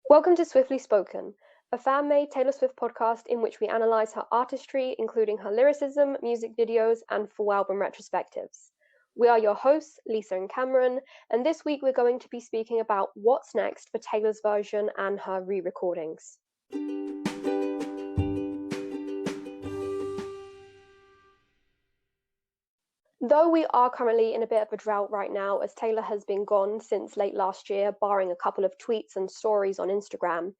Welcome to Swiftly Spoken, a fan-made Taylor Swift podcast in which we analyze her artistry, including her lyricism, music videos, and full album retrospectives. We are your hosts, Lisa and Cameron, and this week we're going to be speaking about what's next for Taylor's version and her re-recordings. Though we are currently in a bit of a drought right now, as Taylor has been gone since late last year, barring a couple of tweets and stories on Instagram,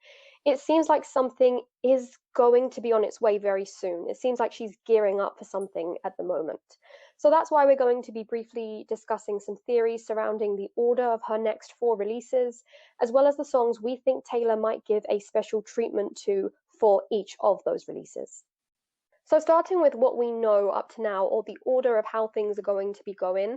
it seems like something is going to be on its way very soon. It seems like she's gearing up for something at the moment. So that's why we're going to be briefly discussing some theories surrounding the order of her next 4 releases, as well as the songs we think Taylor might give a special treatment to for each of those releases. So starting with what we know up to now, or the order of how things are going to be going,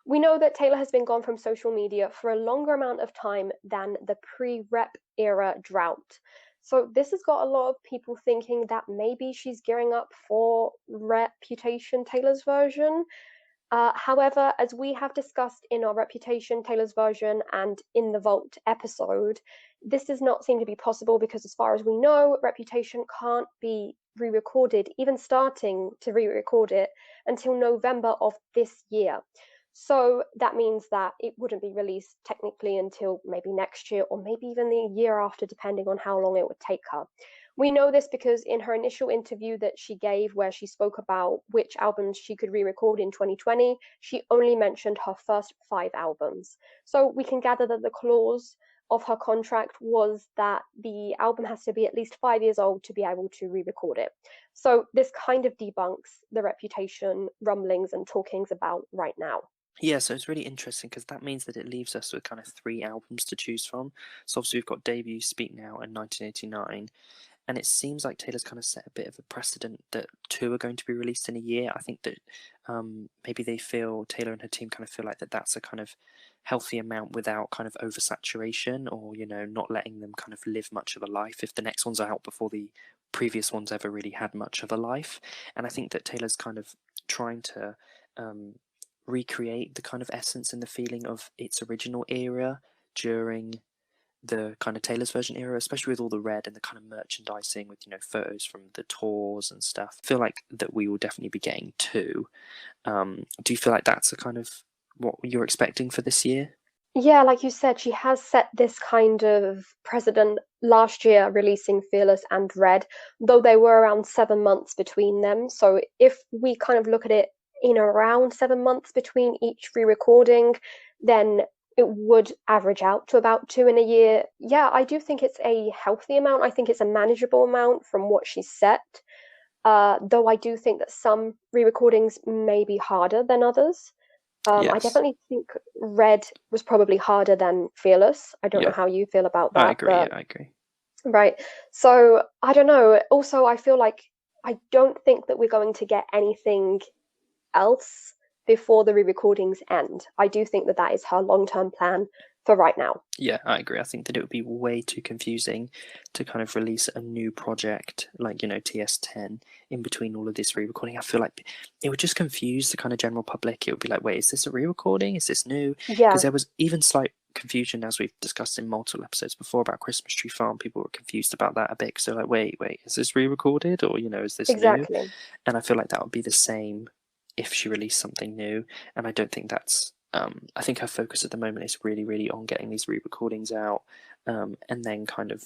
we know that Taylor has been gone from social media for a longer amount of time than the pre-rep era drought. So this has got a lot of people thinking that maybe she's gearing up for Reputation Taylor's version. However, as we have discussed in our Reputation Taylor's version and in the Vault episode, this does not seem to be possible because, as far as we know, Reputation can't be re-recorded, even starting to re-record it, until November of this year. So that means that it wouldn't be released technically until maybe next year or maybe even the year after, depending on how long it would take her. We know this because in her initial interview that she gave, where she spoke about which albums she could re-record in 2020, she only mentioned her first 5 albums. So we can gather that the clause of her contract was that the album has to be at least 5 years old to be able to re-record it. So this kind of debunks the Reputation rumblings and talkings about right now. Yeah, so it's really interesting because that means that it leaves us with kind of 3 albums to choose from. So obviously we've got Debut, Speak Now, and 1989. And it seems like Taylor's kind of set a bit of a precedent that 2 are going to be released in a year. I think that maybe Taylor and her team kind of feel like that's a kind of healthy amount without kind of oversaturation, or, not letting them kind of live much of a life if the next one's out before the previous ones ever really had much of a life. And I think that Taylor's kind of trying to recreate the kind of essence and the feeling of its original era during the kind of Taylor's version era, especially with all the red and the kind of merchandising with, photos from the tours and stuff. I feel like that we will definitely be getting 2. Do you feel like that's a kind of what you're expecting for this year? Yeah, like you said, she has set this kind of precedent last year, releasing Fearless and Red, though they were around 7 months between them. So if we kind of look at it in around 7 months between each re-recording, then it would average out to about 2 in a year. Yeah, I do think it's a healthy amount. I think it's a manageable amount from what she's set. Though I do think that some re-recordings may be harder than others. I Yes. definitely think Red was probably harder than Fearless. I don't know Yeah, how you feel about I that, agree. but Yeah, I agree. right. So I don't know. Also, I feel like I don't think that we're going to get anything else before the re-recordings end. I do think that that is her long-term plan for right now. Yeah, I agree. I think that it would be way too confusing to kind of release a new project like, TS10 in between all of this re-recording. I feel like it would just confuse the kind of general public. It would be like, wait, is this a re-recording? Is this new? Yeah, Because there was even slight confusion, as we've discussed in multiple episodes before, about Christmas Tree Farm. People were confused about that a bit. So like, wait, is this re-recorded, or, is this new? exactly. And I feel like that would be the same if she released something new. And I don't think that's I think her focus at the moment is really, really on getting these re-recordings out, and then kind of.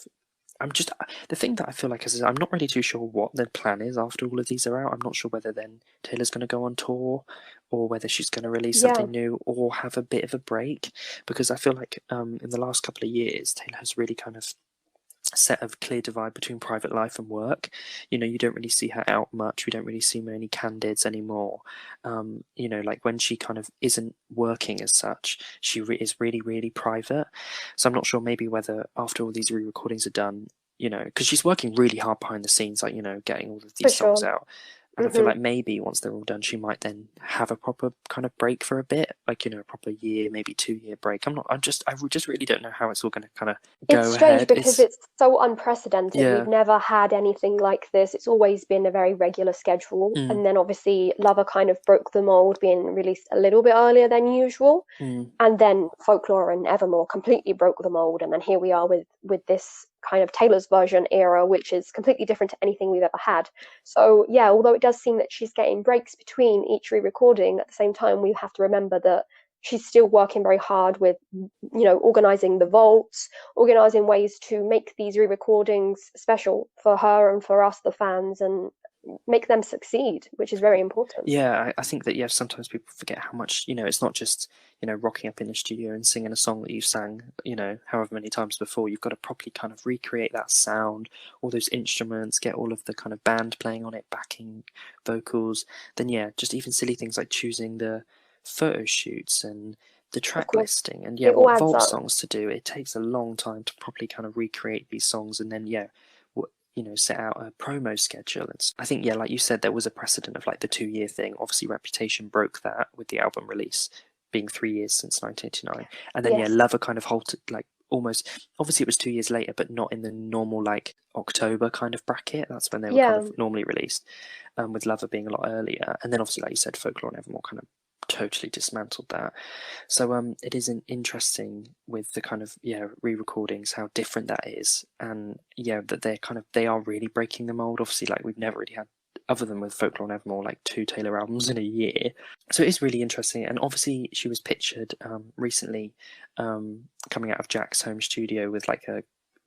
The thing that I feel like is I'm not really too sure what the plan is after all of these are out. I'm not sure whether then Taylor's going to go on tour, or whether she's going to release Yeah, something new, or have a bit of a break, because I feel like in the last couple of years Taylor has really kind of set of clear divide between private life and work. You don't really see her out much. We don't really see many candids anymore. Like when she kind of isn't working as such, she is really, really private. So I'm not sure maybe whether after all these re-recordings are done, because she's working really hard behind the scenes, like, getting all of for these songs sure. out. And I feel like maybe once they're all done, she might then have a proper kind of break for a bit, like, a proper year, maybe 2 year break. I just really don't know how it's all going to kind of It's go strange ahead. because it's so unprecedented. We've Yeah, never had anything like this. It's always been a very regular schedule. mm, And then obviously Lover kind of broke the mold, being released a little bit earlier than usual. mm, And then Folklore and Evermore completely broke the mold. And then here we are with this kind of Taylor's version era, which is completely different to anything we've ever had. So yeah, although it does seem that she's getting breaks between each re-recording, at the same time we have to remember that she's still working very hard with, organizing the vaults, organizing ways to make these re-recordings special for her and for us, the fans, and make them succeed, which is very important. yeah. I think that, yeah, sometimes people forget how much, it's not just, rocking up in the studio and singing a song that you've sang, however many times before. You've got to properly kind of recreate that sound, all those instruments, get all of the kind of band playing on it, backing vocals. Then, yeah, just even silly things like choosing the photo shoots and the Of track course, listing and, yeah, it all what adds vault up. songs to do. It takes a long time to properly kind of recreate these songs, and then, yeah, set out a promo schedule. And I think, yeah, like you said, there was a precedent of like the 2 year thing. Obviously, Reputation broke that with the album release being 3 years since 1989. And then, yeah, Yes. Lover kind of halted, like, almost, obviously it was 2 years later, but not in the normal like October kind of bracket. That's when they were kind Yeah. of normally released, with Lover being a lot earlier. And then obviously, like you said, Folklore and Evermore kind of totally dismantled that. So it is interesting with the kind of, yeah, re-recordings, how different that is, and yeah, that they are really breaking the mold. Obviously, like, we've never really had, other than with Folklore and Evermore, like 2 Taylor albums in a year. So it is really interesting. And obviously she was pictured recently, coming out of Jack's home studio with like a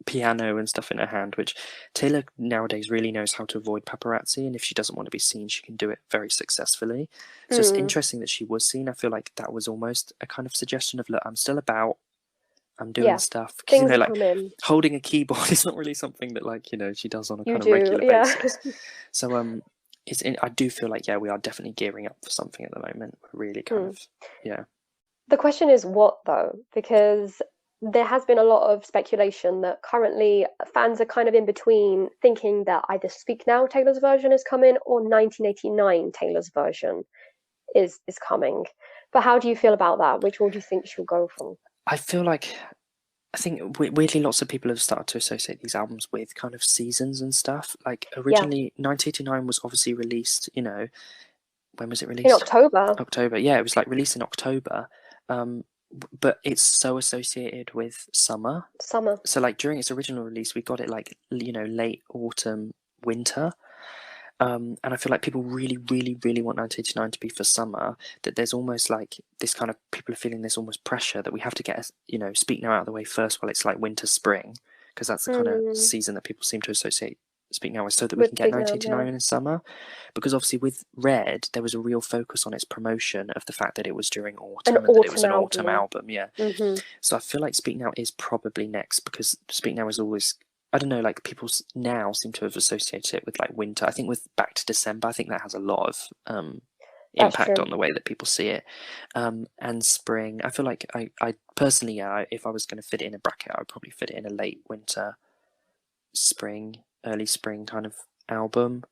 piano and stuff in her hand, which Taylor nowadays really knows how to avoid paparazzi, and if she doesn't want to be seen, she can do it very successfully. So it's Mm. interesting that she was seen. I feel like that was almost a kind of suggestion of, look, I'm still about, I'm doing Yeah. stuff, because Things are like coming. holding a keyboard is not really something that, like, she does on a You kind of do, regular yeah. basis. So I do feel like, yeah, we are definitely gearing up for something at the moment. We're really kind Hmm. of, yeah. The question is what though? Because there has been a lot of speculation that currently fans are kind of in between, thinking that either Speak Now Taylor's version is coming or 1989 Taylor's version is coming. But how do you feel about that? Which one do you think she'll go for? I feel like, I think weirdly lots of people have started to associate these albums with kind of seasons and stuff. Like, Yeah, originally 1989 was obviously released, when was it in released? October, October. Yeah, it was like released in October. But it's so associated with summer. summer. So like during its original release, we got it like, late autumn, winter. And I feel like people really, really, really want 1989 to be for summer. That there's almost like this kind of, people are feeling this almost pressure that we have to get, Speak Now out of the way first while it's like winter, spring, because that's the kind of Mm, season that people seem to associate Speak Now with, so that we with can get Speak Now, yeah. 1989 in summer. Because obviously with Red, there was a real focus on its promotion of the fact that it was during An autumn and that it was autumn an autumn album. album. Yeah. Hmm. So I feel like Speak Now is probably next, because Speak Now is always, I don't know, like people now seem to have associated it with like winter. I think with Back to December, I think that has a lot of That's impact true. on the way that people see it. And spring, I feel like I personally, yeah, if I was going to fit it in a bracket, I would probably fit it in a late winter, spring, early spring kind of album.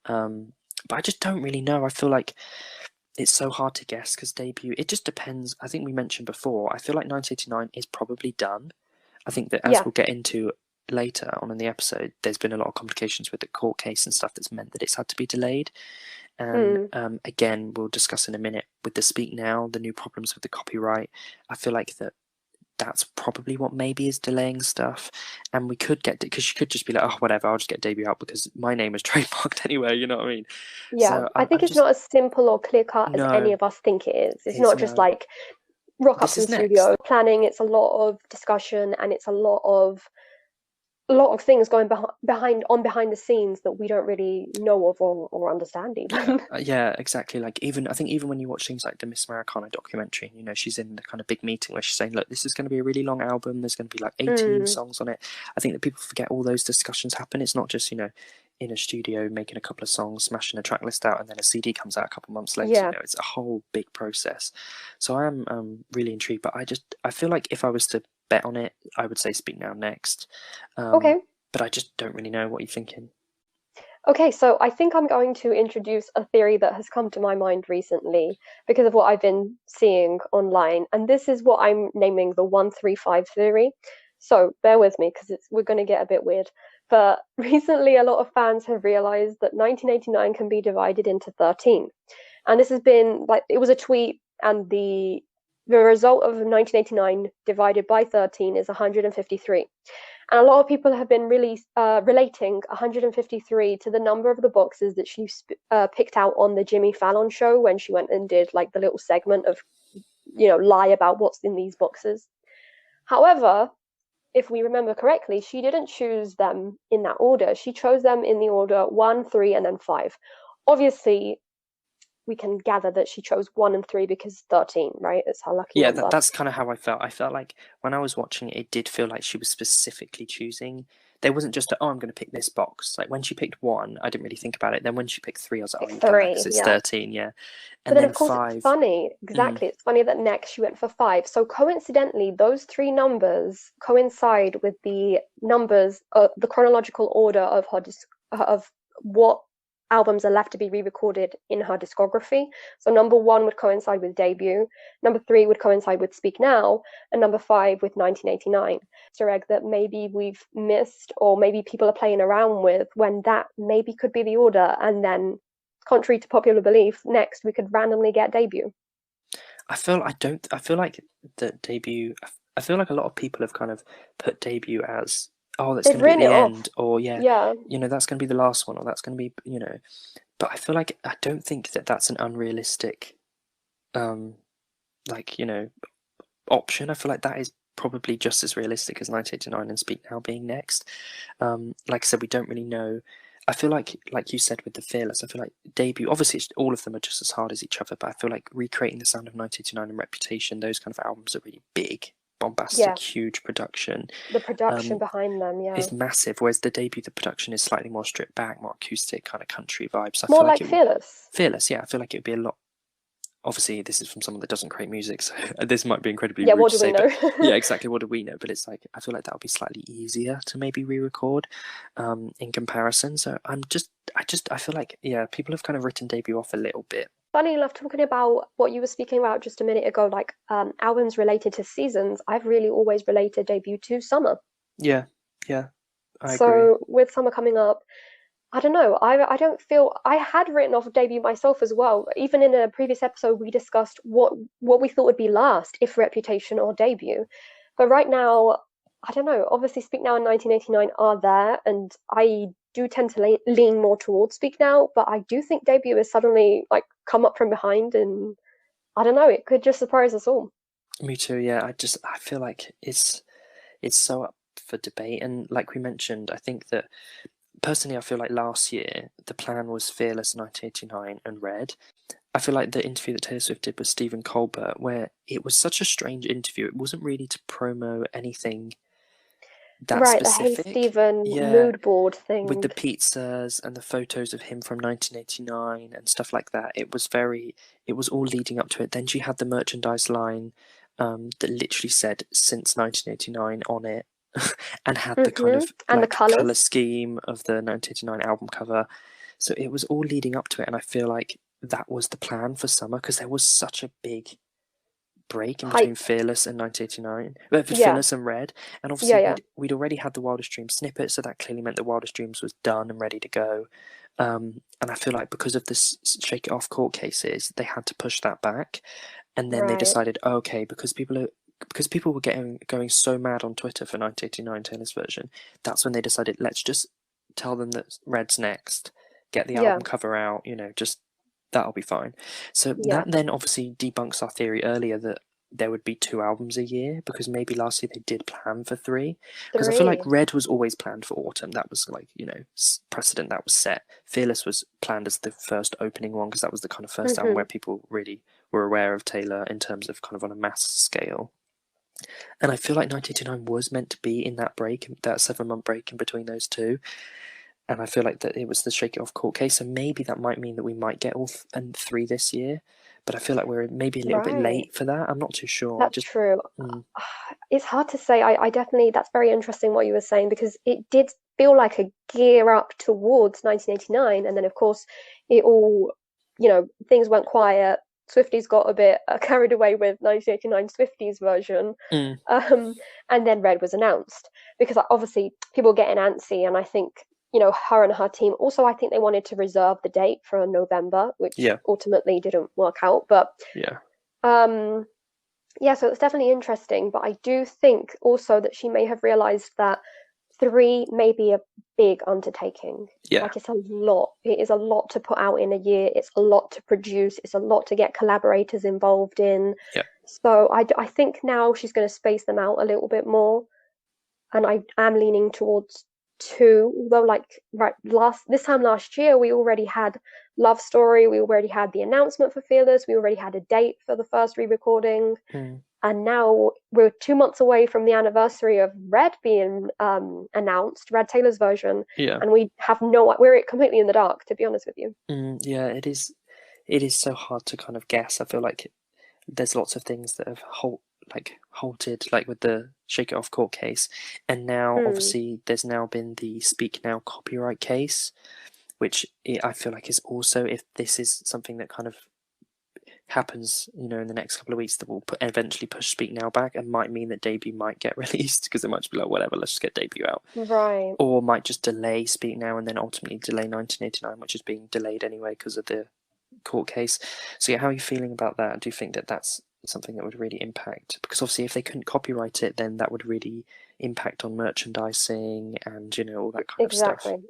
But I just don't really know. I feel like it's so hard to guess, because debut, it just depends. I think we mentioned before, I feel like 1989 is probably done. I think that, as Yeah. we'll get into later on in the episode, there's been a lot of complications with the court case and stuff that's meant that it's had to be delayed. And Mm. again, we'll discuss in a minute with the Speak Now, the new problems with the copyright. I feel like that's probably what maybe is delaying stuff. And we could get, because she could just be like, oh, whatever, I'll just get debut out because my name is trademarked anyway, you know what I mean? Yeah, So I think I'm it's just, not as simple or clear cut as any no, of us think it is. It's is not just no, like rock up this to the is next. studio planning. It's a lot of discussion, and it's a lot of things going behind the scenes that we don't really know of or understand Yeah, even. yeah, exactly. Like, even I think even when you watch things like the Miss Americana documentary, she's in the kind of big meeting where she's saying, "Look, this is going to be a really long album. There's going to be like 18 Mm, songs on it." I think that people forget all those discussions happen. It's not just, in a studio making a couple of songs, smashing a track list out, and then a CD comes out a couple months later. yeah. It's a whole big process. So I am really intrigued, but I feel like if I was to bet on it, I would say Speak Now next. Um, Okay. but I just don't really know. What are you thinking? Okay, so I think I'm going to introduce a theory that has come to my mind recently because of what I've been seeing online, and this is what I'm naming the 135 theory. So bear with me because we're going to get a bit weird. But recently, a lot of fans have realized that 1989 can be divided into 13. And this has been like it was a tweet, and the result of 1989 divided by 13 is 153. And a lot of people have been really relating 153 to the number of the boxes that she picked out on the Jimmy Fallon show when she went and did like the little segment of, lie about what's in these boxes. However, if we remember correctly, she didn't choose them in that order. She chose them in the order 1, 3, and then 5. Obviously, we can gather that she chose 1 and 3 because 13, right? It's her lucky Yeah, number. that's kind of how I felt. I felt like when I was watching it, it did feel like she was specifically choosing. There wasn't just oh, I'm going to pick this box. Like when she picked one, I didn't really think about it. Then when she picked three, I was like, oh, Like you've done that 3, because it's yeah. 13, yeah. But And then, then of course, it's five, funny. mm, Exactly. It's funny that next she went for 5. So, coincidentally, those three numbers coincide with the numbers, the chronological order of of what albums are left to be re recorded in her discography. So, number 1 would coincide with Debut, number 3 would coincide with Speak Now, and number 5 with 1989. Easter egg that maybe we've missed, or maybe people are playing around with, when that maybe could be the order, and then contrary to popular belief, next we could randomly get Debut. I feel like the debut. I feel like a lot of people have kind of put debut as oh, that's They've going to be at written it the off. end, or yeah, Yeah, that's going to be the last one, or that's going to be But I feel like I don't think that that's an unrealistic um like option. I feel like that is probably just as realistic as 1989 and Speak Now being next. Like I said, we don't really know. I feel like you said with the Fearless, I feel like debut. Obviously, all of them are just as hard as each other, but I feel like recreating the sound of 1989 and Reputation, those kind of albums are really big, yeah. bombastic, huge production. The production Um, behind them, yeah. is massive. Whereas the debut, the production is slightly more stripped back, more acoustic, kind of country vibes. So I More feel like like it would Fearless. Fearless. Yeah, I feel like it would be a lot obviously this is from someone that doesn't create music, so this might be incredibly Yeah, rude what to do we say, but know? yeah, exactly. What do we know? But it's like I feel like that would be slightly easier to maybe re-record in comparison. So I feel like yeah, people have kind of written debut off a little bit. Funny enough, talking about what you were speaking about just a minute ago, like albums related to seasons, I've really always related Debut to summer. Yeah, yeah, I agree. So with summer coming up, I don't know. I don't feel I had written off Debut myself as well. Even in a previous episode, we discussed what we thought would be last, if Reputation or Debut. But right now, I don't know. Obviously, Speak Now and 1989 are there, and I do tend to lean more towards Speak Now. But I do think Debut has suddenly like come up from behind, and I don't know. It could just surprise us all. Me too. Yeah, I feel like it's so up for debate, and like we mentioned, I think that personally, I feel like last year the plan was Fearless 1989 and Red. I feel like the interview that Taylor Swift did with Stephen Colbert, where it was such a strange interview. It wasn't really to promo anything that Right, the Hey specific. Stephen Yeah, mood board with the thing. pizzas and the photos of him from 1989 and stuff like that. It was all leading up to it. Then she had the merchandise line that literally said since 1989 on it and had the kind of And the like color colors. scheme of the 1989 album cover. So it was all leading up to it, and I feel like that was the plan for summer because there was such a big break in between Hype. Fearless and 1989, Yeah, Fearless and Red, and yeah, obviously yeah. we'd already had the Wildest Dreams snippet, so that clearly meant the Wildest Dreams was done and ready to go. And I feel like because of this Shake It Off court cases, they had to push that back, and then they Right. decided, oh, okay, because people were going so mad on Twitter for 1989 Taylor's version, that's when they decided let's just tell them that Red's next, get the Yeah, album cover out, just that'll be fine. So yeah. that then obviously debunks our theory earlier that there would be 2 albums a year because maybe last year they did plan for 3. Because I feel like 3. Red was always planned for autumn. That was like precedent that was set. Fearless was planned as the first opening one because that was the kind of first album Mm-hmm. where people really were aware of Taylor in terms of kind of on a mass scale. And I feel like 1989 was meant to be in that break, that 7-month break in between those two. And I feel like that it was the Shake It Off court case, so maybe that might mean that we might get all and 3 this year. But I feel like we're maybe a little bit Right. late for that. I'm not too sure. I That's just true. mm, It's hard to say. I definitely, that's very interesting what you were saying because it did feel like a gear up towards 1989, and then of course it all, things went quiet. Swifties got a bit carried away with 1989 Swifties version, Mm. and then Red was announced because obviously people were getting antsy, and I think her and her team also, I think they wanted to reserve the date for November, which Yeah. ultimately didn't work out. But Yeah. yeah, so it's definitely interesting. But I do think also that she may have realized that 3 may be a big undertaking. Yeah. Like, it's a lot. It is a lot to put out in a year. It's a lot to produce. It's a lot to get collaborators involved in. Yeah. So I think now she's going to space them out a little bit more. And I am leaning towards 2. Although, like, this time last year, we already had Love Story. We already had the announcement for Fearless. We already had a date for the first re-recording. Mm. And now we're 2 months away from the anniversary of Red being announced, Red Taylor's version, Yeah. and we're completely in the dark, to be honest with you. Yeah, it is. It is so hard to kind of guess. I feel like there's lots of things that have halted, like with the Shake It Off court case, and now obviously there's now been the Speak Now copyright case, which I feel like is also, if this is something that kind of happens, in the next couple of weeks, that will eventually push Speak Now back and might mean that debut might get released because it might be like, whatever, let's just get debut out. Right. Or might just delay Speak Now and then ultimately delay 1989, which is being delayed anyway because of the court case. So yeah, how are you feeling about that? Do you think that that's something that would really impact? Because obviously if they couldn't copyright it, then that would really impact on merchandising and, all that kind of stuff. Exactly.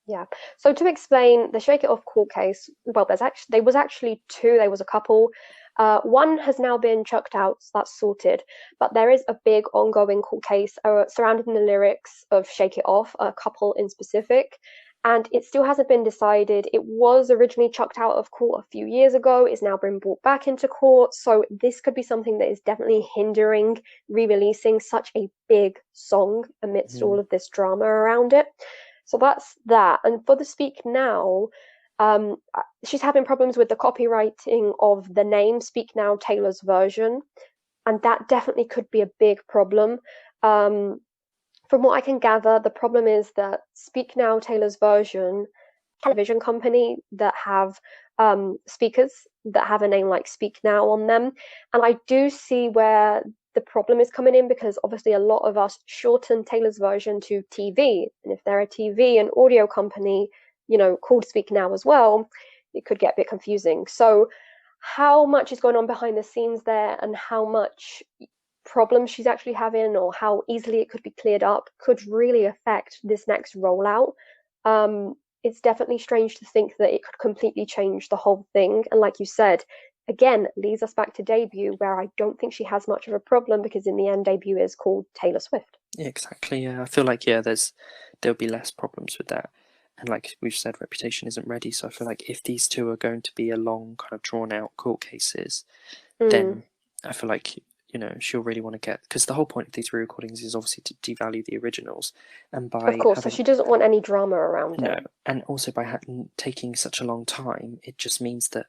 Yeah. So to explain the Shake It Off court case, well, there was actually 2. There was a couple. One has now been chucked out, so that's sorted. But there is a big ongoing court case surrounding the lyrics of Shake It Off, a couple in specific. And it still hasn't been decided. It was originally chucked out of court a few years ago. It's now been brought back into court. So this could be something that is definitely hindering re-releasing such a big song amidst all of this drama around it. So that's that. And for the Speak Now, she's having problems with the copywriting of the name Speak Now Taylor's version. And that definitely could be a big problem. From what I can gather, the problem is that Speak Now Taylor's version, television company that have speakers that have a name like Speak Now on them. And I do see where the problem is coming in, because obviously a lot of us shorten Taylor's version to TV. And if they're a TV and audio company, called Speak Now as well, it could get a bit confusing. So how much is going on behind the scenes there, and how much problems she's actually having, or how easily it could be cleared up, could really affect this next rollout. It's definitely strange to think that it could completely change the whole thing. And like you said, again, leads us back to debut, where I don't think she has much of a problem, because in the end, debut is called Taylor Swift. Yeah, exactly. Yeah, I feel like there'll be less problems with that. And like we've said, Reputation isn't ready. So I feel like if these 2 are going to be a long kind of drawn out court cases, then I feel like she'll really want to get, because the whole point of these re-recordings is obviously to devalue the originals, and by of course, so she doesn't want any drama around it. And also by taking such a long time, it just means that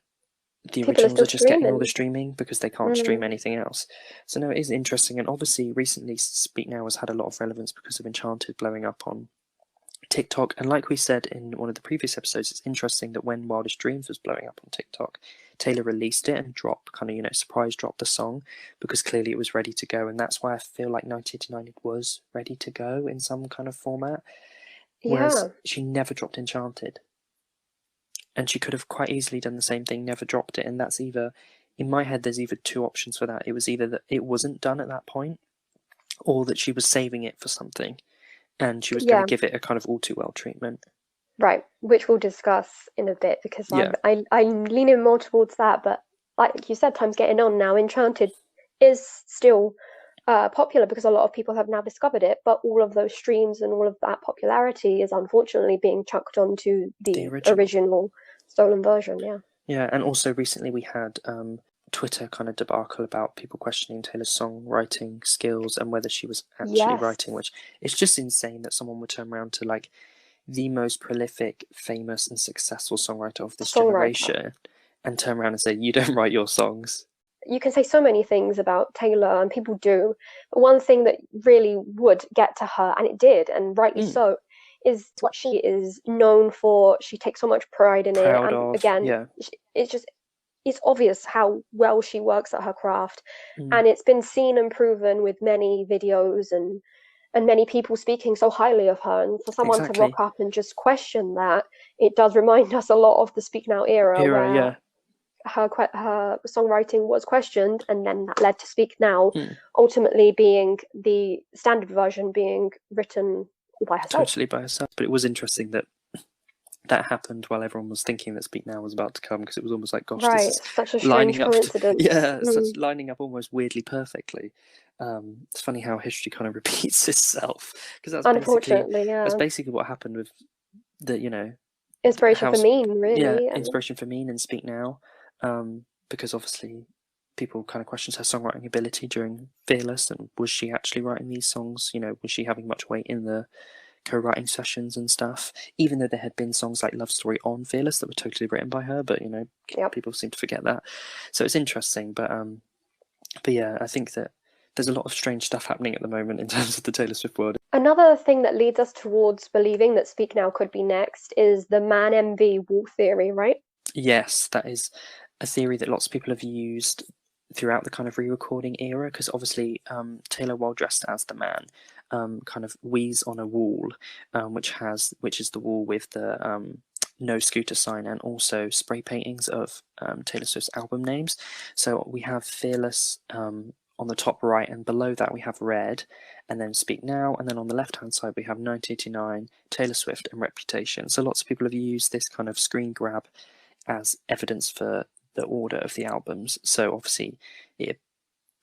the People originals are just streaming. getting all the streaming because they can't stream anything else. So no, it is interesting, and obviously recently Speak Now has had a lot of relevance because of Enchanted blowing up on TikTok. And like we said in one of the previous episodes, it's interesting that when Wildest Dreams was blowing up on TikTok, Taylor released it and surprise dropped the song, because clearly it was ready to go. And that's why I feel like 1989 was ready to go in some kind of format. Whereas she never dropped Enchanted. And she could have quite easily done the same thing, never dropped it. And that's either, in my head, there's either 2 options for that. It was either that it wasn't done at that point, or that she was saving it for something, and she was going to give it a kind of all too well treatment. Right, which we'll discuss in a bit, because I'm leaning more towards that. But like you said, time's getting on now. Enchanted is still popular because a lot of people have now discovered it, but all of those streams and all of that popularity is unfortunately being chucked onto the original stolen version. Yeah, and also recently we had Twitter kind of debacle about people questioning Taylor's songwriting skills and whether she was actually writing, which it's just insane that someone would turn around to like the most prolific, famous and successful songwriter of this generation and turn around and say, you don't write your songs. You can say so many things about Taylor, and people do, but one thing that really would get to her, and it did, and rightly so, is what she is known for. She takes so much pride in it, Proud and of, again, yeah. it's obvious how well she works at her craft, Mm, and it's been seen and proven with many videos and many people speaking so highly of her. And for someone to rock exactly. up and just question that, it does remind us a lot of the Speak Now era, where Yeah. her songwriting was questioned, and then that led to Speak Now, Mm, ultimately being the standard version being written by herself. totally by herself. But it was interesting that that happened while everyone was thinking that Speak Now was about to come, because it was almost like, gosh, this Right, is such a strange lining up. coincidence. Yeah, such lining up almost weirdly perfectly. It's funny how history kind of repeats itself, because Unfortunately, that's yeah. basically what happened with the Inspiration how for Mean, really. inspiration for Mean and Speak Now, because obviously people kind of questioned her songwriting ability during Fearless, and was she actually writing these songs? Was she having much weight in the co-writing sessions and stuff, even though there had been songs like Love Story on Fearless that were totally written by her, but Yep. people seem to forget that. So it's interesting, but yeah, I think that there's a lot of strange stuff happening at the moment in terms of the Taylor Swift world. Another thing that leads us towards believing that Speak Now could be next is the Man MV wall theory, right? Yes, that is a theory that lots of people have used throughout the kind of re-recording era, because obviously Taylor, while dressed as the man, kind of wheeze on a wall, which is the wall with the no scooter sign, and also spray paintings of Taylor Swift's album names. So we have Fearless on the top right, and below that we have Red, and then Speak Now, and then on the left hand side we have 1989, Taylor Swift, and Reputation. So lots of people have used this kind of screen grab as evidence for the order of the albums. So obviously,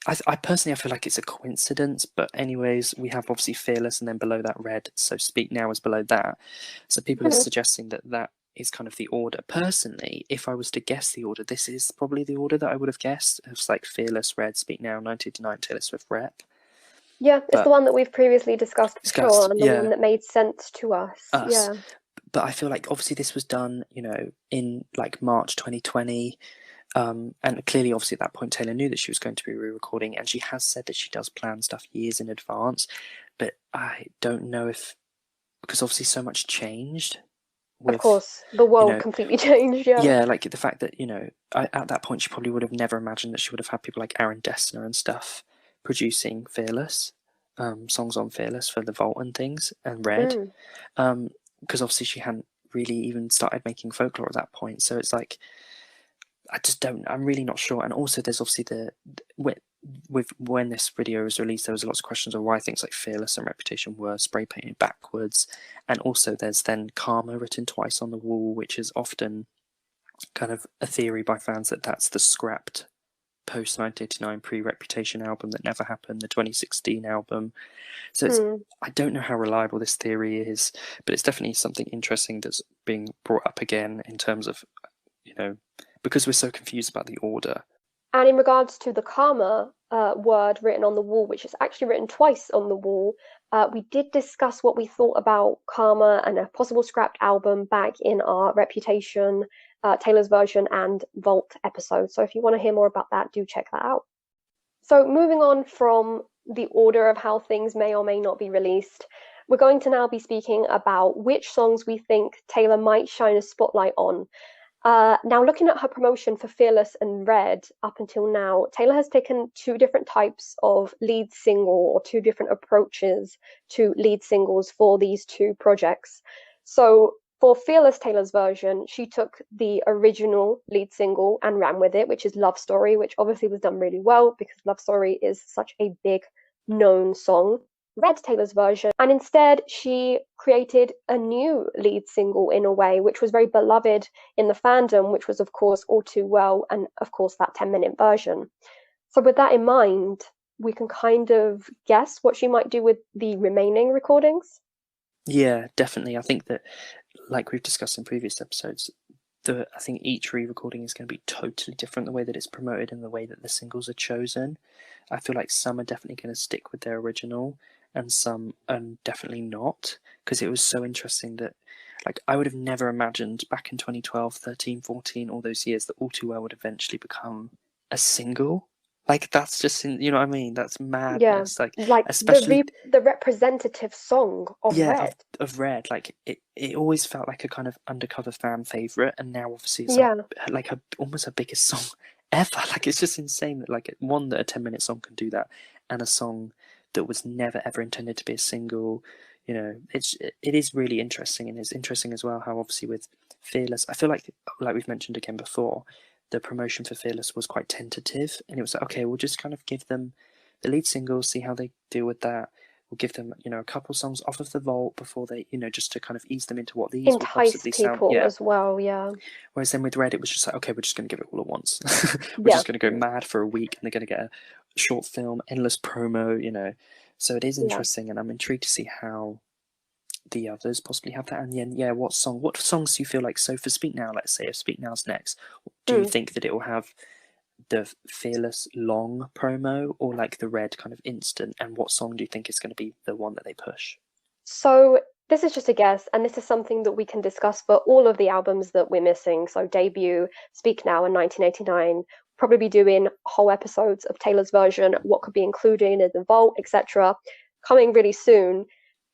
I personally I feel like it's a coincidence, but anyways, we have obviously Fearless, and then below that Red. So Speak Now is below that. So people are suggesting that that is kind of the order. Personally, if I was to guess the order, this is probably the order that I would have guessed. It's like Fearless, Red, Speak Now, 1989, Taylor Swift, Rep. Yeah, it's the But one that we've previously discussed for sure, and the one yeah, that made sense to us. us. Yeah. But I feel like obviously this was done, in like March 2020. And clearly, obviously, at that point, Taylor knew that she was going to be re-recording, and she has said that she does plan stuff years in advance. But I don't know if, because obviously so much changed Of with, course, the you world know, completely changed, yeah. yeah, like the fact that, at that point, she probably would have never imagined that she would have had people like Aaron Dessner and stuff producing Fearless, songs on Fearless for the Vault and things, and Red, Mm. because obviously she hadn't really even started making folklore at that point. So it's like, I just don't. I'm really not sure. And also, there's obviously with when this video was released, there was lots of questions on why things like Fearless and Reputation were spray painted backwards, and also there's then Karma written twice on the wall, which is often kind of a theory by fans that that's the scrapped post 1989 pre-Reputation album that never happened, the 2016 album. So I don't know how reliable this theory is, but it's definitely something interesting that's being brought up again in terms of, because we're so confused about the order. And in regards to the karma word written on the wall, which is actually written twice on the wall, we did discuss what we thought about karma and a possible scrapped album back in our Reputation, Taylor's version, and Vault episode. So if you want to hear more about that, do check that out. So moving on from the order of how things may or may not be released, we're going to now be speaking about which songs we think Taylor might shine a spotlight on. Now, looking at her promotion for Fearless and Red up until now, Taylor has taken two different types of lead single, or two different approaches to lead singles for these two projects. So for Fearless Taylor's version, she took the original lead single and ran with it, which is Love Story, which obviously was done really well because Love Story is such a big known song. Red Taylor's version, and instead she created a new lead single in a way which was very beloved in the fandom, which was of course All Too Well, and of course that 10-minute version. So with that in mind, we can kind of guess what she might do with the remaining recordings. Yeah, definitely. I think that, like we've discussed in previous episodes, I think each re-recording is going to be totally different, the way that it's promoted and the way that the singles are chosen. I feel like some are definitely going to stick with their original, and some are definitely not, because it was so interesting that, like, I would have never imagined back in 2012, 13, 14, all those years, that All Too Well would eventually become a single. Like that's just you know what I mean? That's Yeah, madness. Like like especially the representative song of yeah Red. of Red. Like it always felt like a kind of undercover fan favorite, and now obviously it's Yeah, like almost her biggest song ever. Like it's just insane that like one that a 10-minute song can do that, and a song that was never ever intended to be a single. You know, it is really interesting, and it's interesting as well how obviously with Fearless, I feel like we've mentioned again before, the promotion for Fearless was quite tentative, and it was like, okay, we'll just kind of give them the lead single, see how they deal with that. We'll give them, you know, a couple songs off of the vault before they, you know, just to kind of ease them into what these will entice possibly sound. people Yeah. as well. Yeah, Whereas then with Red, it was just like, okay, we're just going to give it all at once. We're yeah, just going to go mad for a week, and they're going to get a short film, endless promo, you know. So it is yeah. interesting, and I'm intrigued to see how the others possibly have that. And then, yeah, what songs do you feel like? So for Speak Now, let's say if Speak Now's next, do you Hmm. think that it will have the Fearless long promo or like the Red kind of instant? And what song do you think is going to be the one that they push? So this is just a guess, and this is something that we can discuss for all of the albums that we're missing. So debut, Speak Now, and 1989. Probably be doing whole episodes of Taylor's version, what could be included in the vault, etc. Coming really soon,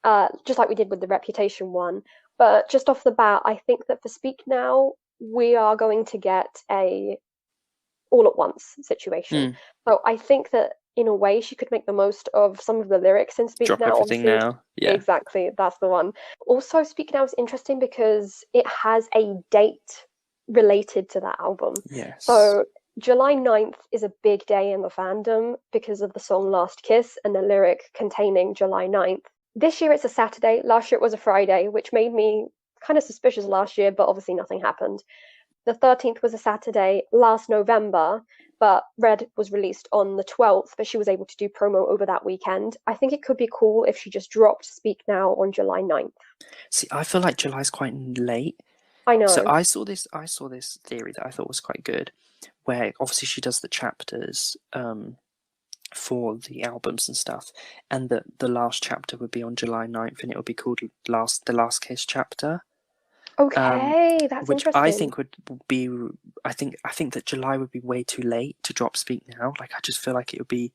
just like we did with the Reputation one. But just off the bat, I think that for Speak Now, we are going to get a all at once situation. Mm, So I think that in a way she could make the most of some of the lyrics in Speak drop Now. everything Obviously, now. Yeah. exactly, that's the one. Also, Speak Now is interesting because it has a date related to that album. Yes. So July 9th is a big day in the fandom because of the song Last Kiss and the lyric containing July 9th. This year it's a Saturday, last year it was a Friday, which made me kind of suspicious last year, but obviously nothing happened. The 13th was a Saturday last November, but Red was released on the 12th, but she was able to do promo over that weekend. I think it could be cool if she just dropped Speak Now on July 9th. See, I feel like July's quite late. I So know. I saw this theory that I thought was quite good, where obviously she does the chapters for the albums and stuff, and the last chapter would be on July 9th, and it would be called the Last Kiss chapter. Okay, that's Which I interesting. think would be I think that July would be way too late to drop Speak Now. Like I just feel like it would be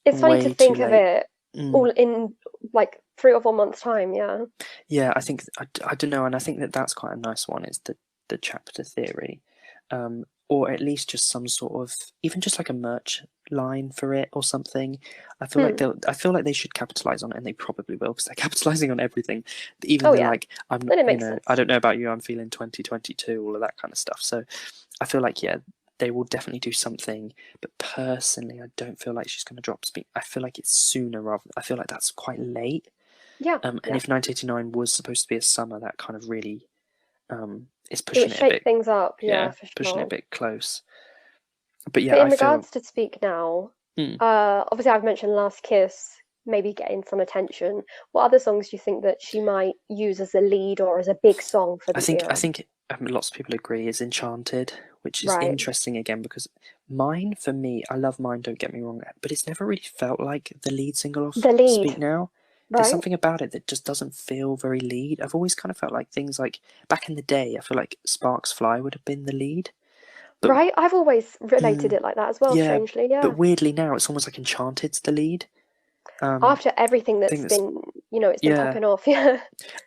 It's funny to way too think of late. it all Mm. in like 3 or 4 months' time, yeah. Yeah, I think I don't know, and I think that that's quite a nice one. Is the chapter theory, or at least just some sort of even just like a merch line for it or something. Hmm. I feel like they should capitalize on it, and they probably will because they're capitalizing on everything. Even Oh, the yeah. like I'm not, Then it you makes know, I sense. don't know about you, I'm feeling 2022, all of that kind of stuff. So I feel like yeah, they will definitely do something. But personally, I don't feel like she's going to drop Speak. I feel like it's sooner rather. I feel like that's quite late. Yeah, And yeah. if 1989 was supposed to be a summer, that kind of really is It would pushing it a shake bit. things up, yeah, Yeah, for pushing it a sure. bit close. But But yeah, in I feel. regards to Speak Now, Mm, obviously I've mentioned Last Kiss, maybe getting some attention. What other songs do you think that she might use as a lead or as a big song for the I era? think lots of people agree is Enchanted, which is Right. interesting again because Mine for me, I love Mine. Don't get me wrong, but it's never really felt like the lead single of The lead, Speak Now. There's right? something about it that just doesn't feel very lead. I've always kind of felt like things like back in the day, I feel like Sparks Fly would have been the lead, but Right? I've always related mm, it like that as well, yeah, strangely, but yeah. weirdly now it's almost like Enchanted's the lead. After everything I think that's that's been, it's been yeah, popping off, yeah.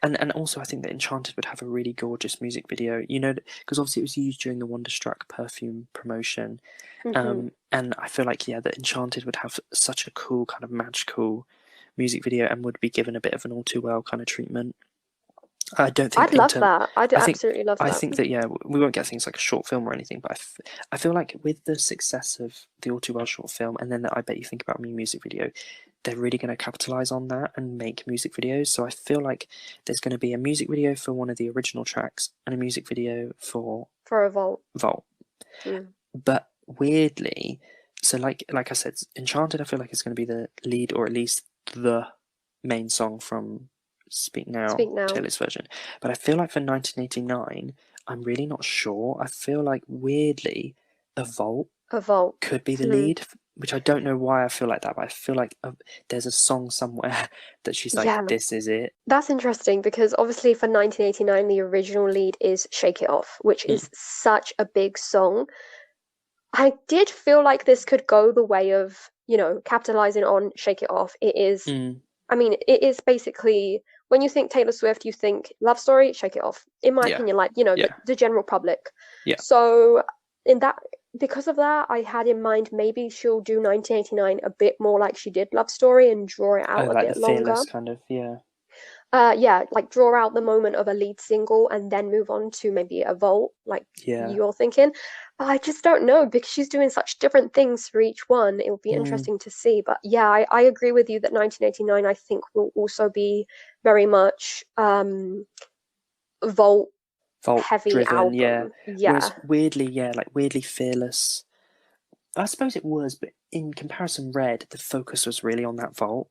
and also I think that Enchanted would have a really gorgeous music video. You know, because obviously it was used during the Wonderstruck perfume promotion, Hmm. and I feel like yeah, that Enchanted would have such a cool kind of magical music video and would be given a bit of an all too well kind of treatment. I don't think I'd that in love term, that. I'd I think absolutely love I that. think that yeah, we won't get things like a short film or anything, but I feel like with the success of the All Too Well short film, and then I Bet You Think About Me music video, they're really going to capitalize on that and make music videos. So I feel like there's going to be a music video for one of the original tracks and a music video for For a vault. Vault. Mm. But weirdly, so like I said, Enchanted, I feel like it's going to be the lead or at least the main song from Speak Speak Now, Now. Taylor's version. But I feel like for 1989, I'm really not sure. I feel like weirdly, a Vault A vault. could be the Hmm. lead, which I don't know why I feel like that, but I feel like there's a song somewhere that she's like, Yeah. this is it. That's interesting because obviously for 1989, the original lead is Shake It Off, which Mm, is such a big song. I did feel like this could go the way of, capitalizing on Shake It Off. It is, Mm, I mean, it is basically when you think Taylor Swift, you think Love Story, Shake It Off. In my yeah, opinion, like, yeah, the general public. yeah. So in that, because of that, I had in mind maybe she'll do 1989 a bit more like she did Love Story and draw it Oh, out a like the bit longer. Fearless kind of, yeah. Yeah, like draw out the moment of a lead single and then move on to maybe a vault, like Yeah. you're thinking. But I just don't know because she's doing such different things for each one. It will be Mm. interesting to see. But yeah, I agree with you that 1989 I think will also be very much vault Vault heavy driven, yeah. album. Whereas Yeah. weirdly, yeah, like weirdly Fearless. I suppose it was, but in comparison, Red, the focus was really on that vault.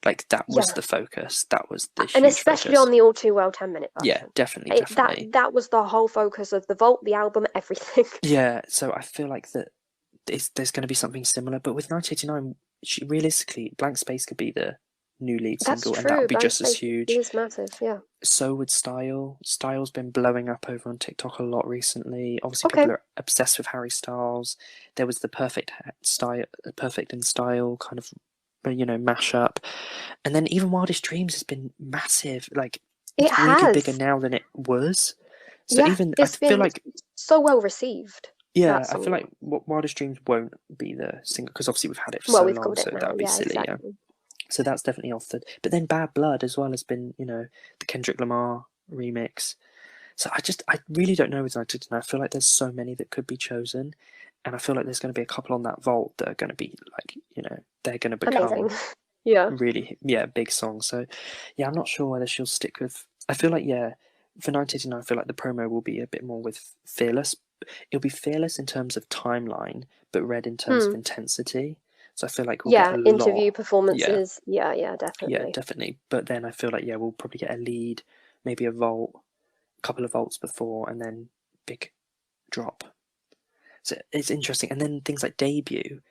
Like that was Yeah. the focus. That was the And huge especially on focus. the All Too Well 10-minute Yeah, version. definitely, That definitely. that was the whole focus of the vault, the album, everything. Yeah, so I feel like that there's going to be something similar, but with 1989, she realistically, Blank Space could be the new lead That's single, and that would true. be Blank just as Space huge. is massive. Yeah. So would Style. Styles been blowing up over on TikTok a lot recently. Obviously, Okay. people are obsessed with Harry Styles. There was the Perfect in Style kind of, mashup, and then even Wildest Dreams has been massive. Like It it's weirdly bigger has. now than it was. So Yeah, even I it's feel been like, so well received, yeah, that I feel like song. Wildest Dreams won't be the single because obviously we've had it for Well, so we've long, got it so that now. would be Yeah, silly, yeah. exactly. So that's definitely off the. But then Bad Blood as well has been, the Kendrick Lamar remix. So I really don't know with 1989. I feel like there's so many that could be chosen, and I feel like there's going to be a couple on that vault that are going to be like, they're going to Amazing. become Yeah. really, yeah, big songs. So, yeah, I'm not sure whether she'll stick with. I feel like, yeah, for 1989, I feel like the promo will be a bit more with Fearless. It'll be Fearless in terms of timeline, but Red in terms of Hmm. intensity. So I feel like we'll get Yeah, a interview lot. Yeah, performances. Yeah, yeah, yeah, definitely. definitely. But then I feel like, yeah, we'll probably get a lead, maybe a vault, a couple of vaults before, and then big drop. So it's interesting. And then things like Debut,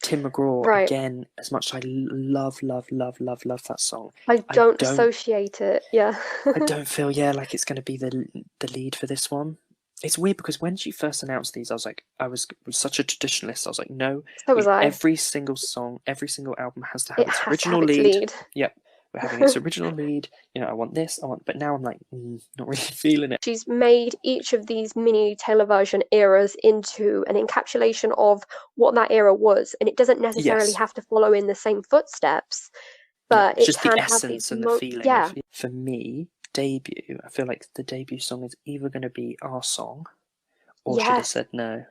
Tim McGraw, Right. again, as much as I love, love, love, love, love that song, I I don't don't associate it. Yeah. I don't feel, yeah, like it's going to be the lead for this one. It's weird because when she first announced these, I was such a traditionalist. I was like, no, So was I. every single song, every single album has to have It its has to have original its lead. lead. Yep, we're having its original lead. I want this. But now I'm like, not really feeling it. She's made each of these mini television eras into an encapsulation of what that era was, and it doesn't necessarily Yes, have to follow in the same footsteps, no, but it's it just the can have these essence and the feeling of. yeah. For me, debut. I feel like the debut song is either going to be our song or should have Yes, said no.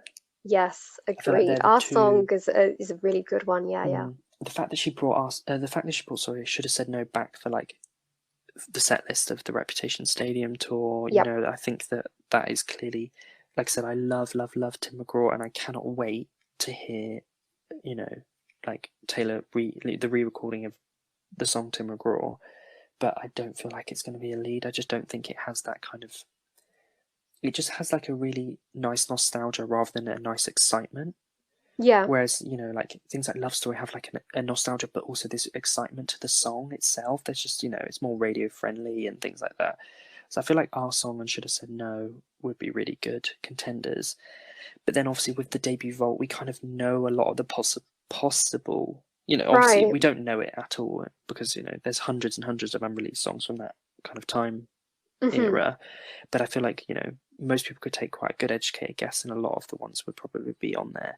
yes, I feel like they're agreed. the Our song two. is a really good one. Yeah, yeah. The fact that she brought us, the fact that she brought, sorry, should have said no back for like the set list of the Reputation Stadium tour. Yep. I think that is clearly, like I said, I love, love, love Tim McGraw, and I cannot wait to hear, you know, like Taylor the re-recording of the song Tim McGraw. But I don't feel like it's going to be a lead. I just don't think it has that kind of. It just has like a really nice nostalgia rather than a nice excitement. Yeah. Whereas, like things like Love Story have like a nostalgia, but also this excitement to the song itself. There's just, it's more radio friendly and things like that. So I feel like our song and Should Have Said No would be really good contenders. But then obviously with the debut vault, we kind of know a lot of the possible, obviously Right. we don't know it at all because, there's hundreds and hundreds of unreleased songs from that kind of time Hmm. era. But I feel like, most people could take quite a good educated guess, and a lot of the ones would probably be on there.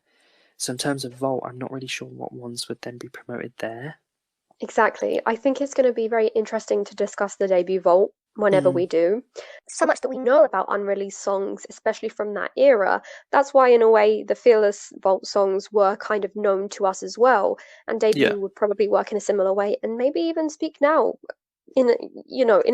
So in terms of Vault, I'm not really sure what ones would then be promoted there. Exactly. I think it's going to be very interesting to discuss the debut vault whenever Mm, we do. So much that we know about unreleased songs, especially from that era. That's why, in a way, the Fearless Vault songs were kind of known to us as well. And yeah. debut would probably work in a similar way, and maybe even Speak Now in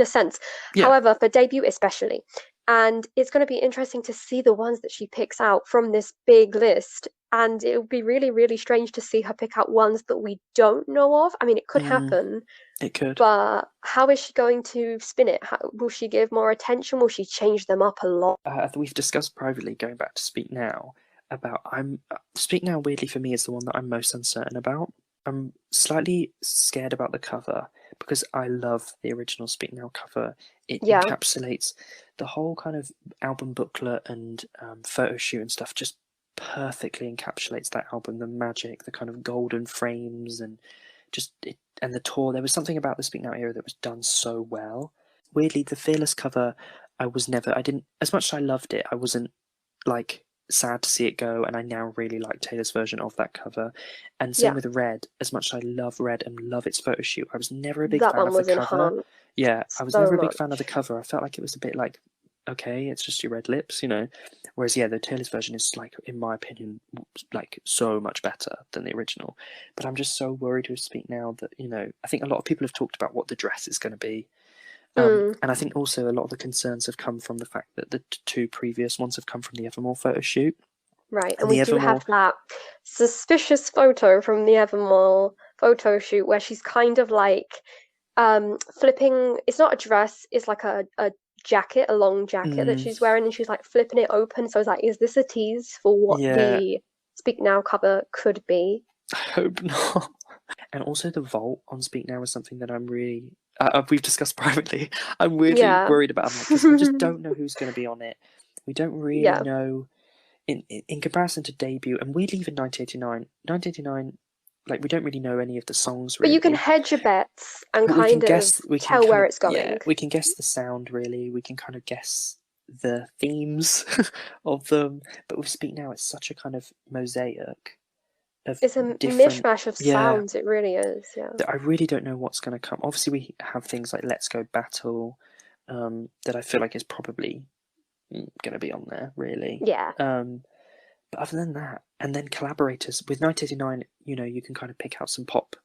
a sense. Yeah. However, for debut especially. And it's going to be interesting to see the ones that she picks out from this big list. And it would be really, really strange to see her pick out ones that we don't know of. I mean, it could Mm, happen, it could. but how is she going to spin it? Will she give more attention? Will she change them up a lot? We've discussed privately, going back to Speak Now, about Speak Now weirdly for me is the one that I'm most uncertain about. I'm slightly scared about the cover because I love the original Speak Now cover. It Yeah. encapsulates the whole kind of album booklet and photo shoot and stuff just perfectly encapsulates that album, the magic, the kind of golden frames, and just and the tour. There was something about the Speak Now era that was done so well. Weirdly, the Fearless cover, I didn't, as much as I loved it, I wasn't like sad to see it go, and I now really like Taylor's version of that cover. And same Yeah, with Red. As much as I love Red and love its photo shoot, I was never a big that fan one of the was cover. enhanced Yeah, I was so never a big fan of the much. cover. I felt like it was a bit like, okay, it's just your red lips, Whereas, yeah, the Taylor's version is, like, in my opinion, like, so much better than the original. But I'm just so worried with Speak Now that, I think a lot of people have talked about what the dress is going to be. And I think also a lot of the concerns have come from the fact that the two previous ones have come from the Evermore photo shoot. Right, and And we the do Evermore, have that suspicious photo from the Evermore photo shoot where she's kind of like flipping. It's not a dress, it's like a jacket, a long jacket that she's wearing, and she's like flipping it open. So it's like, is this a tease for what yeah, the Speak Now cover could be? I hope not. And also the vault on Speak Now is something that I'm really, we've discussed privately. I'm weirdly Yeah. worried about, because I just don't know who's going to be on it. We don't really Yeah. know in comparison to debut, and weirdly even 1989, like, we don't really know any of the songs But you can really. hedge your bets and But we can kind of guess, we can tell kind where of, it's yeah, going. we can guess the sound really. We can kind of guess the themes of them. But with Speak Now, it's such a kind of mosaic of It's a different, mishmash of yeah, sounds, it really is, yeah. that I really don't know what's going to come. Obviously, we have things like Let's Go Battle, that I feel like is probably going to be on there, really. Yeah. But other than that, and then collaborators with 1989, you can kind of pick out some pop,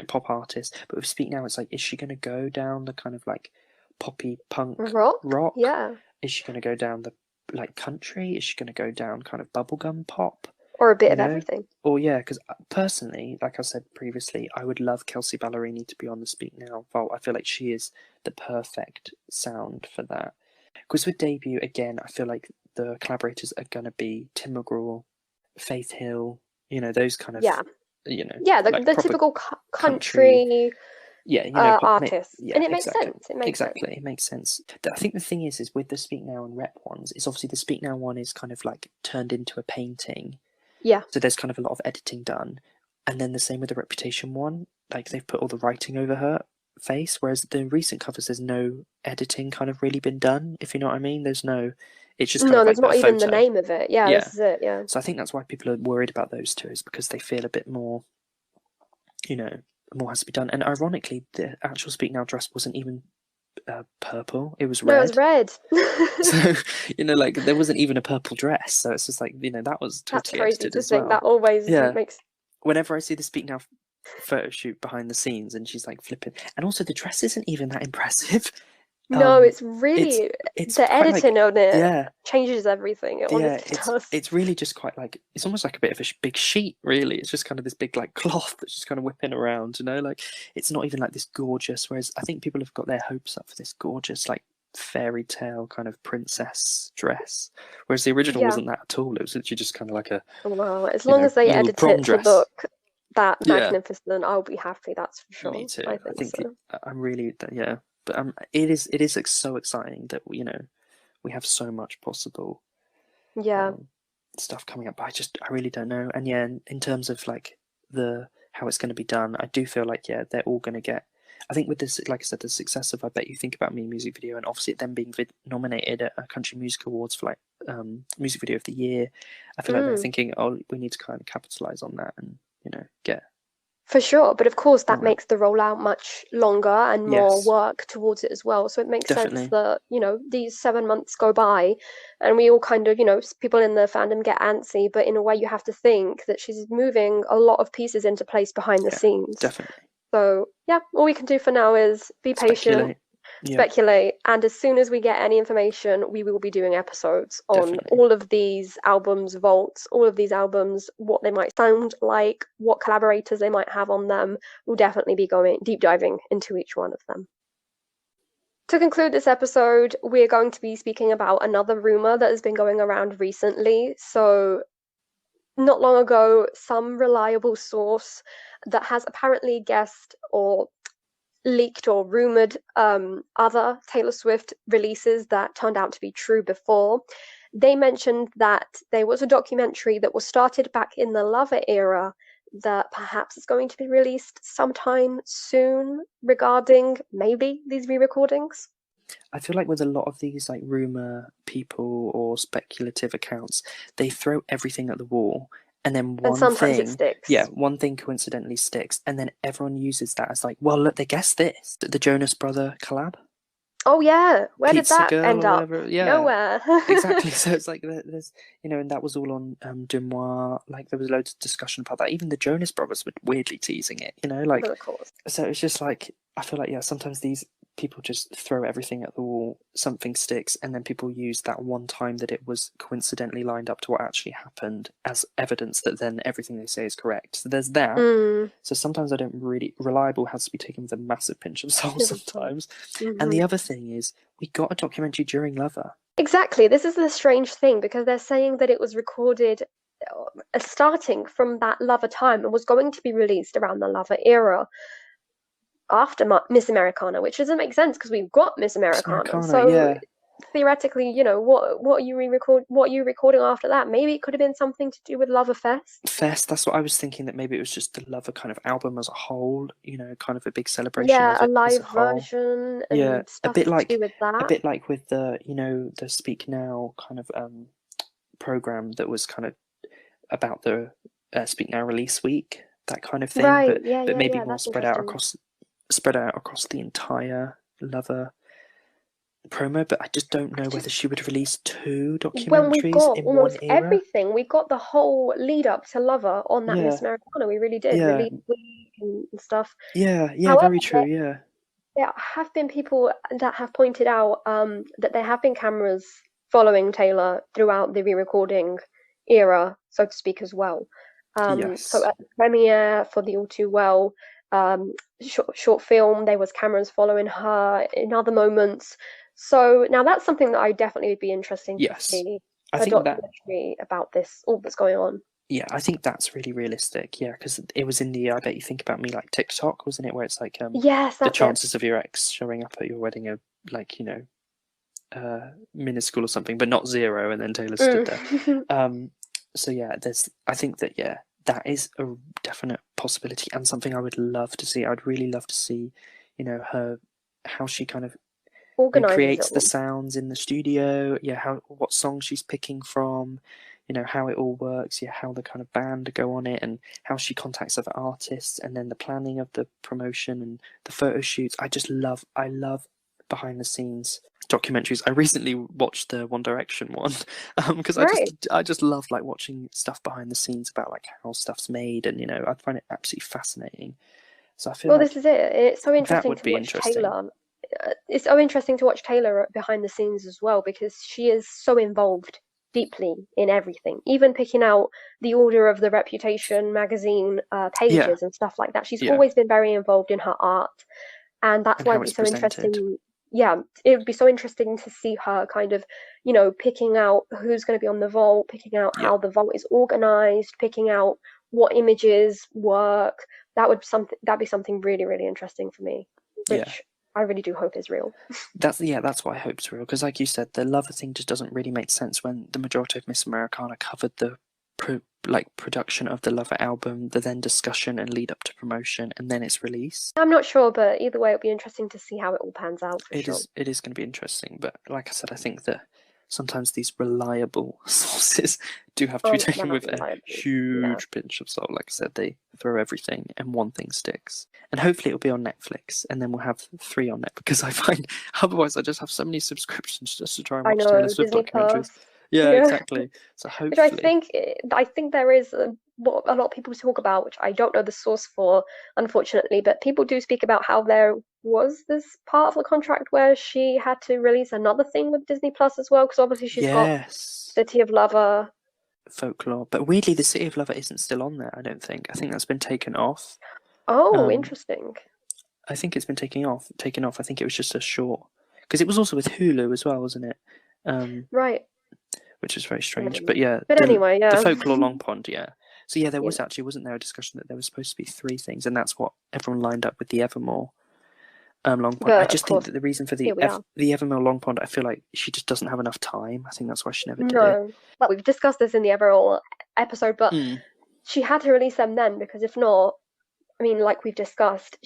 pop artists. But with Speak Now, it's like, is she going to go down the kind of like poppy punk Rock? rock? Yeah. Is she going to go down the like country? Is she going to go down kind of bubblegum pop? Or a bit You of know? everything. Or yeah, because personally, like I said previously, I would love Kelsey Ballerini to be on the Speak Now vault. I feel like she is the perfect sound for that. Because with debut, again, I feel like the collaborators are going to be Tim McGraw, Faith Hill, those kind of, Yeah. Yeah, like the proper typical country, country yeah, pop, artists. yeah, And it makes exactly, sense. It makes sense. exactly, it makes sense. I think the thing is with the Speak Now and Rep ones, is obviously the Speak Now one is kind of like turned into a painting, Yeah. so there's kind of a lot of editing done, and then the same with the Reputation one, like they've put all the writing over her face, whereas the recent covers there's no editing kind of really been done, if you know what I mean. It's just kind No, of there's like a not even the photo. name of it. Yeah, Yeah, this is it. Yeah. so I think that's why people are worried about those two, is because they feel a bit more, more has to be done. And ironically, the actual Speak Now dress wasn't even purple, it was No, it was red. red. So, like, there wasn't even a purple dress, so it's just like, that was That's totally crazy edited to as think. well. That always Yeah, makes. whenever I see the Speak Now photo shoot behind the scenes and she's like flipping, and also the dress isn't even that impressive. No, it's It's really it's the quite like, editing on it yeah, changes everything. It yeah, honestly does. it's really just quite like, it's almost like a bit of a big sheet, really. It's just kind of this big like cloth that's just kind of whipping around, like, it's not even like this gorgeous. Whereas I think people have got their hopes up for this gorgeous like fairy tale kind of princess dress, whereas the original Yeah. wasn't that at all. It was literally just kind of like a, Well, as long as they little edit prom it to dress. look that Yeah, magnificent, I'll be happy. That's for me sure. too. I I think think so. I'm really, yeah. But it is like so exciting that we have so much possible Yeah. stuff coming up. But I really don't know. And yeah, in terms of like how it's going to be done, I do feel like, yeah, they're all going to get. I think with this, like I said, the success of I Bet You Think About Me music video, and obviously it then being nominated at a Country Music Awards for like music video of the year, I feel like they're thinking, oh, we need to kind of capitalize on that and get. For sure, but of course that More out. makes the rollout much longer and more Yes, work towards it as well. So it makes sense definitely. that, these 7 months go by and we all kind of, people in the fandom get antsy, but in a way you have to think that she's moving a lot of pieces into place behind the Yeah, scenes. definitely. So yeah, all we can do for now is be patient, Speculate. Yeah, speculate, and as soon as we get any information, we will be doing episodes on definitely. all of these albums, vaults, all of these albums, what they might sound like, what collaborators they might have on them. We'll definitely be going deep diving into each one of them. To conclude this episode, we're going to be speaking about another rumor that has been going around recently. So, not long ago, some reliable source that has apparently guessed or leaked or rumored other Taylor Swift releases that turned out to be true before. they mentioned that there was a documentary that was started back in the Lover era that perhaps is going to be released sometime soon regarding maybe these re-recordings. I feel like with a lot of these like rumor people or speculative accounts, they throw everything at the wall, and then And sometimes it yeah, sticks. one thing coincidentally sticks, and then everyone uses that as like, well, look, they guessed this, the Jonas Brother collab, Oh yeah, where did Pizza that Girl end or up? whatever. Yeah, Nowhere. exactly. So it's like there's, and that was all on Demois. Like there was loads of discussion about that. Even the Jonas Brothers were weirdly teasing it. Like Well, of course. so it's just like I feel like, yeah, sometimes these people just throw everything at the wall, something sticks, and then people use that one time that it was coincidentally lined up to what actually happened as evidence that then everything they say is correct. So there's that. Mm. So sometimes I don't really, reliable has to be taken with a massive pinch of salt sometimes. And the Mm-hmm. other thing is, we got a documentary during Lover. Exactly. This is the strange thing because they're saying that it was recorded starting from that Lover time and was going to be released around the Lover era after Miss Americana, which doesn't make sense because we've got Miss Miss Americana. Americana, So yeah. theoretically, what are you what are you recording after that? Maybe it could have been something to do with Lover Fest. Fest, that's what I was thinking, that maybe it was just the Lover kind of album as a whole, kind of a big celebration Yeah, of a it as a live whole. version Yeah, and stuff to do with a that. bit like with the Speak Now kind of program that was kind of about the Speak Now release week, that kind of thing, Right. Yeah, but yeah, maybe yeah. more That's interesting. spread out across the entire Lover promo. But I just don't know I whether just she would release two when we've documentaries got in one almost era. everything, we got the whole lead up to Lover on that Miss Yeah, Americana. We really did. yeah, Release week and stuff. yeah, yeah. However, Very true. Yeah, there have been people that have pointed out that there have been cameras following Taylor throughout the re-recording era, so to speak, as well. So yes, at the premiere for the All Too Well short film, there was cameras following her in other moments. So now that's something that I definitely would be interesting to yes. see I a think that documentary about this, all that's going on. Yeah, I think that's really realistic. Yeah, because it was in the I Bet You Think About Me like TikTok, wasn't it? Where it's like Yes, the that's it. chances of your ex showing up at your wedding are like minuscule or something, but not zero. And then Taylor stood there. Mm. So yeah, there's. I think that that is a definite possibility and something I would love to see. I'd really love to see, her how she kind of Organizes it creates the all. sounds in the studio. Yeah, how what song she's picking from, how it all works. Yeah, how the kind of band go on it, and how she contacts other artists, and then the planning of the promotion and the photo shoots. I love behind the scenes documentaries. I recently watched the One Direction one because Right. I just love like watching stuff behind the scenes about like how stuff's made, and I find it absolutely fascinating. So I feel Well, this like is it. It's so that interesting would to be watch interesting. Taylor. It's so interesting to watch Taylor behind the scenes as well because she is so involved deeply in everything, even picking out the order of the Reputation magazine Yeah, pages and stuff like that. She's yeah, always been very involved in her art, and that's and why how it'd be it's so presented. interesting. Yeah, it would be so interesting to see her kind of, picking out who's going to be on the vault, picking out Yeah, how the vault is organized, picking out what images work. That'd be something really, really interesting for me, yeah. which I really do hope is real. That's what I hope is real. Because, like you said, the Lover thing just doesn't really make sense when the majority of Miss Americana covered the production of the Lover album, the then discussion and lead up to promotion, and then its release. I'm not sure, but either way, it'll be interesting to see how it all pans out for sure. It is going to be interesting. But like I said, I think that sometimes these reliable sources do have to be Aren't taken that with a reliable? Yeah. huge pinch of salt. Like I said, they throw everything and one thing sticks. And hopefully it'll be on Netflix, and then we'll have three on Netflix. Because I find otherwise I just have so many subscriptions just to try and I watch Taylor know, Swift Disney documentaries. Plus. Yeah, Yeah. exactly. So Which hopefully, I think there is what a lot of people talk about, which I don't know the source for, unfortunately, but people do speak about how there was this part of the contract where she had to release another thing with Disney Plus as well, because obviously she's got yes, City of Lover. folklore. But weirdly, the City of Lover isn't still on there. I don't think. I think that's been taken off. Oh, Um, interesting. I think it's been taken off. I think it was just a short because it was also with Hulu as well, wasn't it? Um, Right. which is very Never strange. But knew. yeah, But anyway, the yeah. folklore Long Pond, yeah. So yeah, there Yeah. was actually wasn't there a discussion that there was supposed to be three things, and that's what everyone lined up with the Evermore. Long Pond. I But of just think course, that the reason for here we are. the Evermore Long Pond, I feel like she just doesn't have enough time. I think that's why she never did it. No, well, we've discussed this in the Everall episode, but Mm. she had to release them then because if not, I mean, like we've discussed,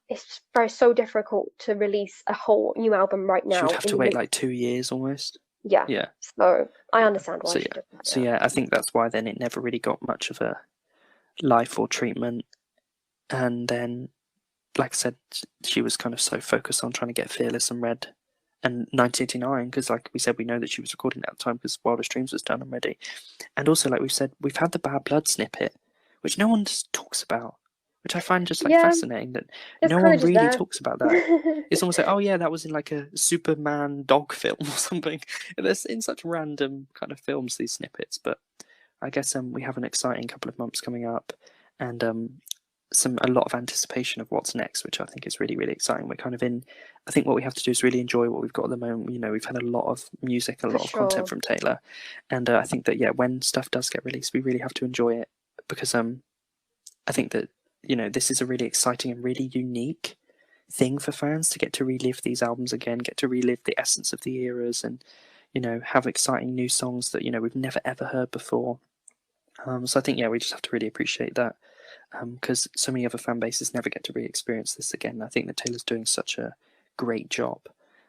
it's so difficult to release a whole new album right She would now have in to the wait midst. like 2 years almost. Yeah, Yeah. so I Yeah. understand why So she yeah. did that. So Yeah, yeah, I think that's why then it never really got much of a life or treatment. And then, like I said, she was kind of so focused on trying to get Fearless and Red and 1989, because like we said, we know that she was recording at the time because Wildest Dreams was done already. And also, like we've said, we've had the Bad Blood snippet, which no one just talks about, which I find just like yeah, fascinating that it's no kind one of just really there. talks about that. It's almost like, oh yeah, that was in like a Superman dog film or something. There's in such random kind of films, these snippets. But I guess we have an exciting couple of months coming up, and a lot of anticipation of what's next, which I think is really, really exciting. We're kind of in. I think what we have to do is really enjoy what we've got at the moment. You know, we've had a lot of music, a For lot of content sure. from Taylor, and I think that when stuff does get released, we really have to enjoy it because I think that this is a really exciting and really unique thing for fans to get to relive these albums again, get to relive the essence of the eras, and have exciting new songs that we've never ever heard before. So I think we just have to really appreciate that because so many other fan bases never get to re-experience this again. I think that Taylor's doing such a great job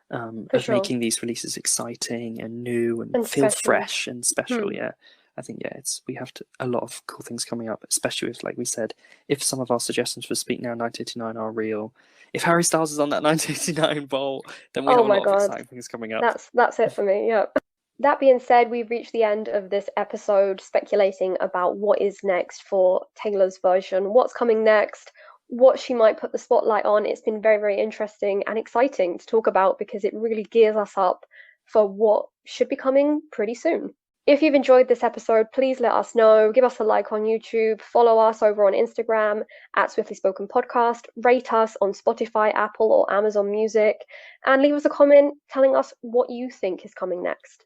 For of sure. making these releases exciting and new and And feel special. fresh and special. Yeah, I think we have a lot of cool things coming up, especially if, like we said, if some of our suggestions for Speak Now 1989 are real. If Harry Styles is on that 1989 vault, then we Oh have a my lot of God. exciting things coming up. That's it for me. Yep. That being said, we've reached the end of this episode speculating about what is next for Taylor's version, what's coming next, what she might put the spotlight on. It's been very, very interesting and exciting to talk about because it really gears us up for what should be coming pretty soon. If you've enjoyed this episode, please let us know. Give us a like on YouTube, follow us over on Instagram at Swiftly Spoken Podcast, rate us on Spotify, Apple, or Amazon Music, and leave us a comment telling us what you think is coming next.